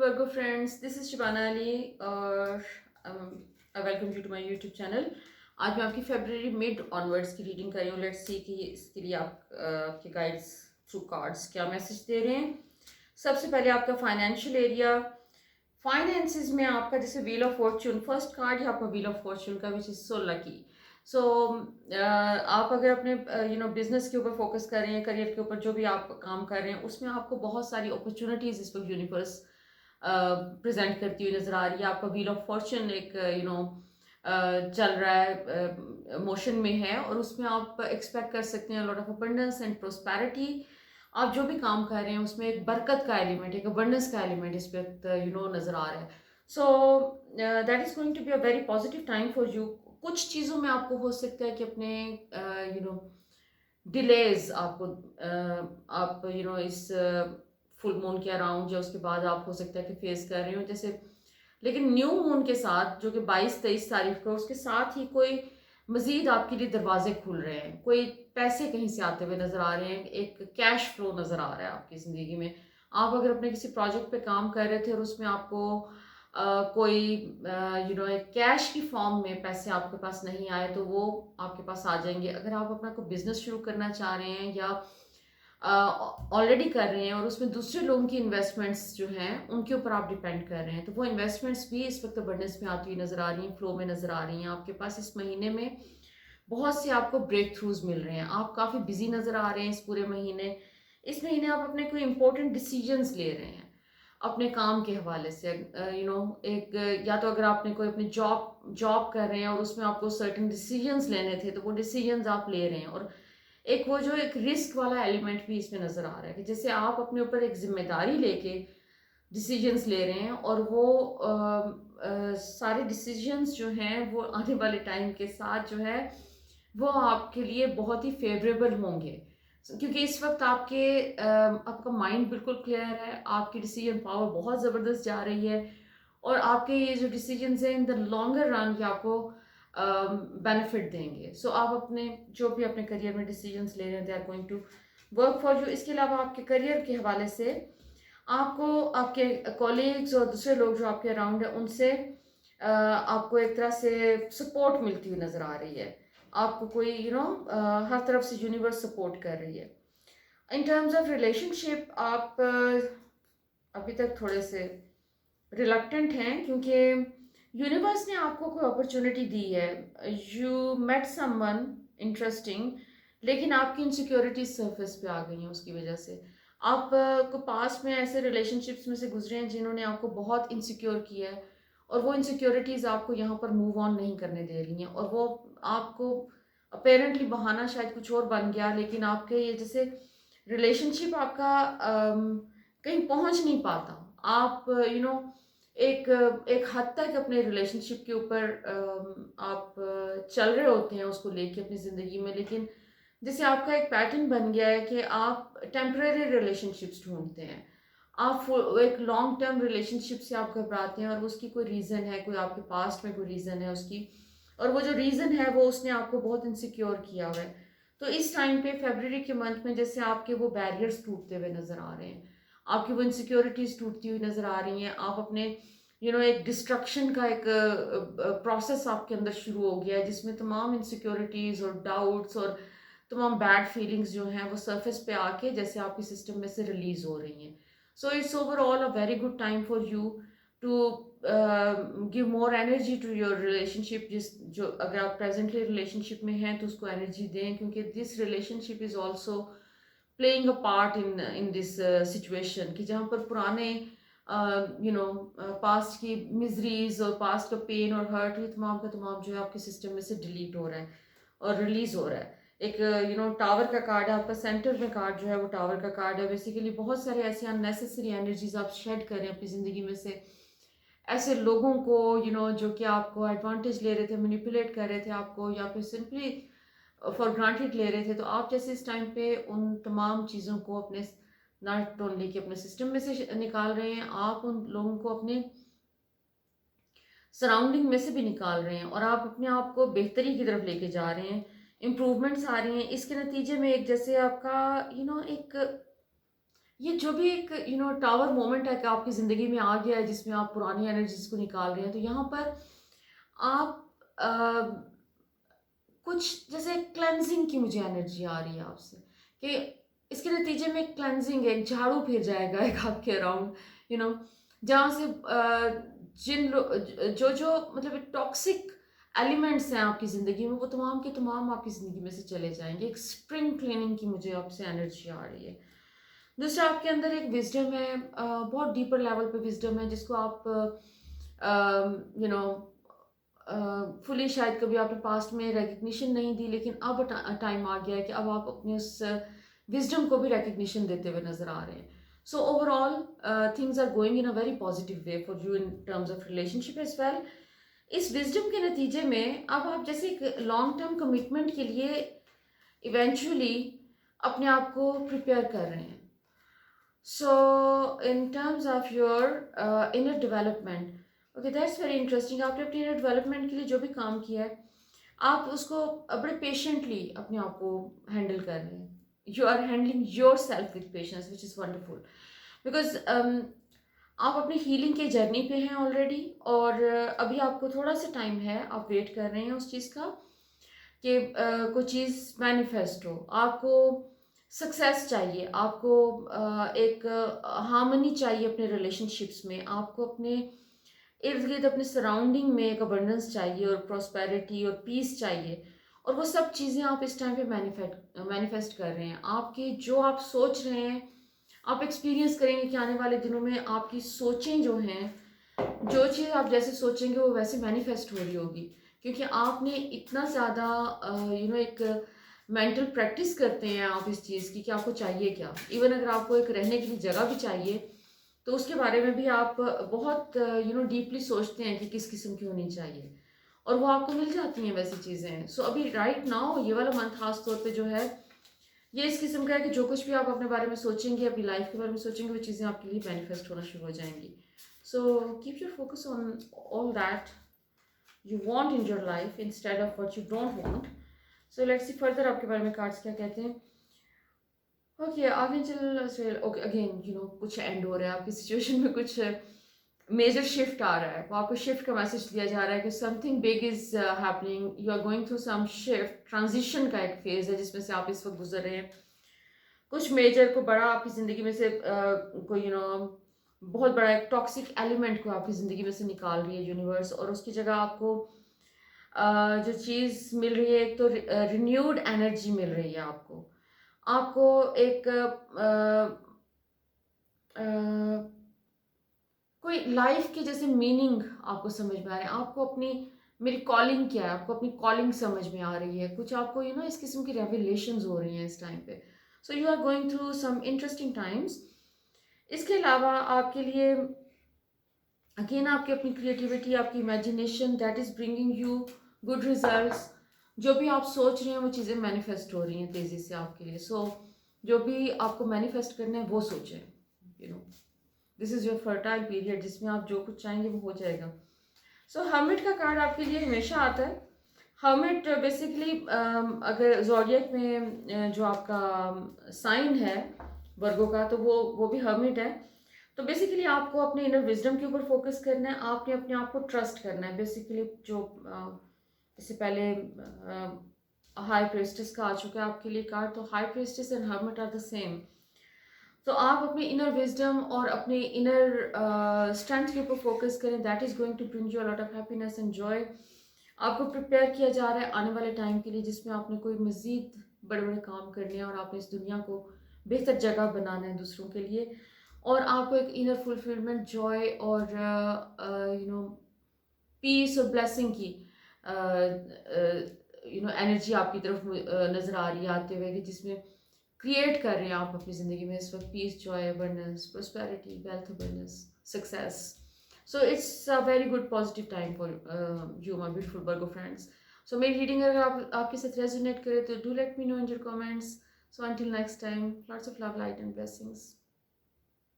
Virgo friends, this is Shibana Ali और I welcome you to my YouTube channel. आज मैं आपकी फरवरी mid onwards की रीडिंग कर रही हूँ. लेट्स सी कि इसके लिए आपके गाइड्स थ्रू कार्ड्स क्या मैसेज दे रहे हैं. सबसे पहले आपका फाइनेंशियल एरिया, फाइनेंसेस में आपका जैसे wheel of Fortune, first card है आपका व्हील ऑफ फॉर्च्यून का, विच इज़ सो लकी. सो आप अगर अपने बिजनेस के ऊपर फोकस कर रहे हैं, करियर के ऊपर जो भी आप काम कर रहे हैं, उसमें आपको बहुत सारी अपॉर्चुनिटीज इस वक्त यूनिवर्स प्रेजेंट करती हुई नजर आ रही है. आपका व्हील ऑफ फॉर्च्यून एक चल रहा है, मोशन में है, और उसमें आप एक्सपेक्ट कर सकते हैं lot of abundance and prosperity. आप जो भी काम कर रहे हैं उसमें एक बरकत का एलिमेंट, एक अबंडेंस का एलिमेंट इस वक्त नजर आ रहा है. So that is going to be a very positive time for you. कुछ चीज़ों में आपको हो सकता है कि अपने डिलेज आपको आप इस फुल मून के अराउंड या उसके बाद आप हो सकता है कि फेस कर रहे हो जैसे. लेकिन न्यू मून के साथ जो कि 22-23 तारीख को, उसके साथ ही कोई मजीद आपके लिए दरवाजे खुल रहे हैं, कोई पैसे कहीं से आते हुए नजर आ रहे हैं, एक कैश फ्लो नजर आ रहा है आपकी ज़िंदगी में. आप अगर अपने किसी प्रोजेक्ट पे काम कर रहे थे और उसमें आपको कोई एक कैश की फॉर्म में पैसे आपके पास नहीं आए, तो वो आपके पास आ जाएंगे. अगर आप अपना कोई बिजनेस शुरू करना चाह रहे हैं या ऑलरेडी कर रहे हैं और उसमें दूसरे लोगों की इन्वेस्टमेंट्स जो हैं उनके ऊपर आप डिपेंड कर रहे हैं, तो वो इन्वेस्टमेंट्स भी इस वक्त अबंडेंस में आती हुई नजर आ रही हैं, फ्लो में नजर आ रही हैं. आपके पास इस महीने में बहुत से आपको ब्रेक थ्रूज मिल रहे हैं. आप काफ़ी बिजी नजर आ रहे हैं इस पूरे महीने. इस महीने आप अपने कोई इंपॉर्टेंट डिसीजंस ले रहे हैं अपने काम के हवाले से. एक या तो अगर आपने कोई अपनी जॉब जॉब कर रहे हैं और उसमें आपको सर्टेन डिसीजंस लेने थे, तो वो डिसीजंस आप ले रहे हैं. और एक वो जो एक रिस्क वाला एलिमेंट भी इसमें नजर आ रहा है कि जैसे आप अपने ऊपर एक जिम्मेदारी लेके डिसीजंस ले रहे हैं, और वो सारे डिसीजंस जो हैं वो आने वाले टाइम के साथ जो है वो आपके लिए बहुत ही फेवरेबल होंगे. क्योंकि इस वक्त आपका माइंड बिल्कुल क्लियर है, आपकी डिसीजन पावर बहुत ज़बरदस्त जा रही है, और आपके ये जो डिसीजंस हैं इन द लॉन्गर रन ये आपको बेनिफिट देंगे. सो आप अपने जो भी अपने करियर में डिसीजंस ले रहे हैं, they are going to work for you. इसके अलावा आपके करियर के हवाले से आपको आपके कॉलीग्स और दूसरे लोग जो आपके अराउंड है उनसे आपको एक तरह से सपोर्ट मिलती हुई नज़र आ रही है. आपको कोई हर तरफ से यूनिवर्स सपोर्ट कर रही है. इन टर्म्स ऑफ रिलेशनशिप आप अभी तक थोड़े से रिलक्टेंट हैं, क्योंकि यूनिवर्स ने आपको कोई अपॉर्चुनिटी दी है. यू मेट समवन इंटरेस्टिंग, लेकिन आपकी इनसिक्योरिटीज सरफेस पे आ गई हैं. उसकी वजह से आप को पास में ऐसे रिलेशनशिप्स में से गुजरे हैं जिन्होंने आपको बहुत इनसिक्योर किया है, और वो इनसिक्योरिटीज़ आपको यहाँ पर मूव ऑन नहीं करने दे रही हैं. और वो आपको अपेरेंटली बहाना शायद कुछ और बन गया, लेकिन आपके ये जैसे रिलेशनशिप आपका कहीं पहुँच नहीं पाता. आप एक एक हद तक अपने रिलेशनशिप के ऊपर आप चल रहे होते हैं उसको लेके अपनी ज़िंदगी में, लेकिन जैसे आपका एक पैटर्न बन गया है कि आप टेम्परेरी रिलेशनशिप्स ढूंढते हैं. आप एक लॉन्ग टर्म रिलेशनशिप से आप घबराते हैं, और उसकी कोई रीज़न है, कोई आपके पास्ट में कोई रीज़न है उसकी, और वो जो रीज़न है वो उसने आपको बहुत इनसिक्योर किया हुआ है. तो इस टाइम पे फरवरी के मंथ में जैसे आपके वो बैरियर्स टूटते हुए नज़र आ रहे हैं, आपकी वो इनसिक्योरिटीज़ टूटती हुई नज़र आ रही हैं. आप अपने एक डिस्ट्रक्शन का एक प्रोसेस आपके अंदर शुरू हो गया है, जिसमें तमाम इनसिक्योरिटीज़ और डाउट्स और तमाम बैड फीलिंग्स जो हैं वो सरफेस पे आके जैसे आपके सिस्टम में से रिलीज हो रही हैं. So it's overall a very good time for you to give more energy to your relationship. जो अगर आप प्रेजेंटली रिलेशनशिप में हैं तो उसको एनर्जी दें, क्योंकि this relationship is also playing a part in this situation, कि जहाँ पर पुराने पास्ट की मिजरीज और पास्ट का पेन और हर्ट, ये तमाम का तमाम जो है आपके सिस्टम में से डिलीट हो रहा है और रिलीज हो रहा है. एक टावर का कार्ड है आपका, सेंटर में कार्ड जो है वो टावर का कार्ड है. बेसिकली बहुत सारे ऐसे अननेसेसरी एनर्जीज आप शेड करें अपनी ज़िंदगी में से, ऐसे लोगों को जो कि आपको एडवांटेज ले रहे थे, मैनिपुलेट कर रहे थे आपको, या फिर सिंपली फॉर ग्रांटेड ले रहे थे. तो आप जैसे इस टाइम पे उन तमाम चीज़ों को अपने नॉट ओनली कि अपने सिस्टम में से निकाल रहे हैं, आप उन लोगों को अपने सराउंडिंग में से भी निकाल रहे हैं, और आप अपने आप को बेहतरी की तरफ लेके जा रहे हैं. इम्प्रूवमेंट्स आ रही हैं. इसके नतीजे में एक जैसे आपका एक ये जो भी एक टावर मोमेंट है कि आपकी ज़िंदगी में आ गया है जिसमें आप पुरानी एनर्जीज को निकाल रहे हैं, तो यहाँ पर आप कुछ जैसे क्लेंजिंग की मुझे एनर्जी आ रही है आपसे, कि इसके नतीजे में क्लेंजिंग है, एक झाड़ू फिर जाएगा एक आपके अराउंड, यू नो जहाँ से जो जो मतलब टॉक्सिक एलिमेंट्स हैं आपकी ज़िंदगी में, वो तमाम के तमाम आपकी ज़िंदगी में से चले जाएंगे। एक स्प्रिंग क्लीनिंग की मुझे आपसे एनर्जी आ रही है। दूसरा, आपके अंदर एक विजडम है, बहुत डीपर लेवल पे विजडम है, जिसको आप यू नो फुली शायद कभी आपने पास्ट में रिकग्निशन नहीं दी, लेकिन अब टाइम आ गया है कि अब आप अपने उस विजडम को भी रिकग्निशन देते हुए नजर आ रहे हैं। So overall things are going in a very positive way for you in terms of relationship as well. इस विजडम के नतीजे में अब आप जैसे एक लॉन्ग टर्म कमिटमेंट के लिए इवेंचुअली अपने आप को प्रिपेयर कर रहे हैं। So, in terms of your inner development, okay, that's very interesting. आपने अपने inner development के लिए जो भी काम किया है, आप उसको बड़े पेशेंटली अपने आप को हैंडल कर रहे हैं। You are handling yourself with patience, which is wonderful, because आप अपनी हीलिंग के जर्नी पे हैं ऑलरेडी, और अभी आपको थोड़ा सा टाइम है, आप वेट कर रहे हैं उस चीज़ का कि कोई चीज़ मैनिफेस्ट हो। आपको सक्सेस चाहिए, आपको एक हार्मनी चाहिए अपने रिलेशनशिप्स में, आपको अपने इर्द गिर्द अपने सराउंडिंग में एक अबंडेंस चाहिए और प्रॉस्पेरिटी और पीस चाहिए। और वो सब चीज़ें आप इस टाइम पे मैनिफेस्ट कर रहे हैं। आपके जो आप सोच रहे हैं, आप एक्सपीरियंस करेंगे कि आने वाले दिनों में आपकी सोचें जो हैं, जो चीज़ आप जैसे सोचेंगे वो वैसे मैनिफेस्ट हो रही होगी, क्योंकि आपने इतना ज़्यादा एक मेंटल प्रैक्टिस करते हैं आप इस चीज़ की कि आपको चाहिए क्या। इवन अगर आपको एक रहने के लिए जगह भी चाहिए, तो उसके बारे में भी आप बहुत डीपली सोचते हैं कि किस किस्म की होनी चाहिए, और वो आपको मिल जाती हैं वैसी चीज़ें। सो अभी राइट नाउ ये वाला मंथ खास तौर पे जो है, ये इस किस्म का है कि जो कुछ भी आप अपने बारे में सोचेंगे, अपनी लाइफ के बारे में सोचेंगे, वो चीज़ें आपके लिए मैनिफेस्ट होना शुरू हो जाएंगी। So keep your focus on all that you want in your life instead of what you don't want. So let's see further आपके बारे में कार्ड्स क्या कहते हैं। ओके, आगे चल। ओके, अगेन कुछ एंड हो रहा है आपकी सिचुएशन में, कुछ मेजर शिफ्ट आ रहा है, वो आपको शिफ्ट का मैसेज दिया जा रहा है कि something big is happening, you are going through some shift, transition का एक फेज है जिसमें से आप इस वक्त गुजर रहे हैं। कुछ मेजर को बड़ा आपकी ज़िंदगी में से कोई बहुत बड़ा एक टॉक्सिक एलिमेंट को आपकी ज़िंदगी में से निकाल रही है यूनिवर्स, और उसकी जगह आपको जो चीज़ मिल रही है, एक तो रिन्यूड एनर्जी मिल रही है आपको। आपको एक कोई लाइफ के जैसे मीनिंग आपको समझ में आ रहा है, आपको अपनी मेरी कॉलिंग क्या है, आपको अपनी कॉलिंग समझ में आ रही है, कुछ आपको इस किस्म की रेवलेशंस हो रही हैं इस टाइम पे। So you are going through some interesting times. इसके अलावा आपके लिए अगेन आपकी अपनी क्रिएटिविटी, आपकी imagination, that is bringing you good results. जो भी आप सोच रहे हैं वो चीज़ें मैनिफेस्ट हो रही हैं तेज़ी से आपके लिए। सो जो भी आपको मैनिफेस्ट करना है वो सोचें। This is your fertile period, जिसमें आप जो कुछ चाहेंगे वो हो जाएगा। सो हर्मिट का कार्ड आपके लिए हमेशा आता है। हर्मिट बेसिकली अगर ज़ोडिएक में जो आपका साइन है वर्गो का, तो वो भी हर्मिट है। तो बेसिकली आपको अपने इनर विजडम के ऊपर फोकस करना है, आपने अपने आप को ट्रस्ट करना है। बेसिकली जो इससे पहले हाई प्रेस्टिस का आ चुका है आपके लिए कार्ड, तो high priestess and hermit are the same. तो आप अपने इनर विजडम और अपने इनर स्ट्रेंथ के ऊपर फोकस करें, that is going to bring you a lot of happiness and joy. आपको प्रिपेयर किया जा रहा है आने वाले टाइम के लिए, जिसमें आपने कोई मज़ीद बड़े बड़े काम करने हैं, और आपने इस दुनिया को बेहतर जगह बनाना है दूसरों के लिए, और आपको एक इनर फुलफिलमेंट, जॉय और पीस और ब्लेसिंग की एनर्जी आपकी तरफ नज़र आ रही है आते हुए, कि जिसमें क्रिएट कर रहे हैं आप अपनी ज़िंदगी में इस वक्त peace, joy, abundance, prosperity, wealth, abundance, success. So it's a very good positive time for you my beautiful Virgo friends. So मेरी रीडिंग अगर आपके साथ रेजोनेट करे तो do let me know in your comments. So until next time, lots of love, light and blessings.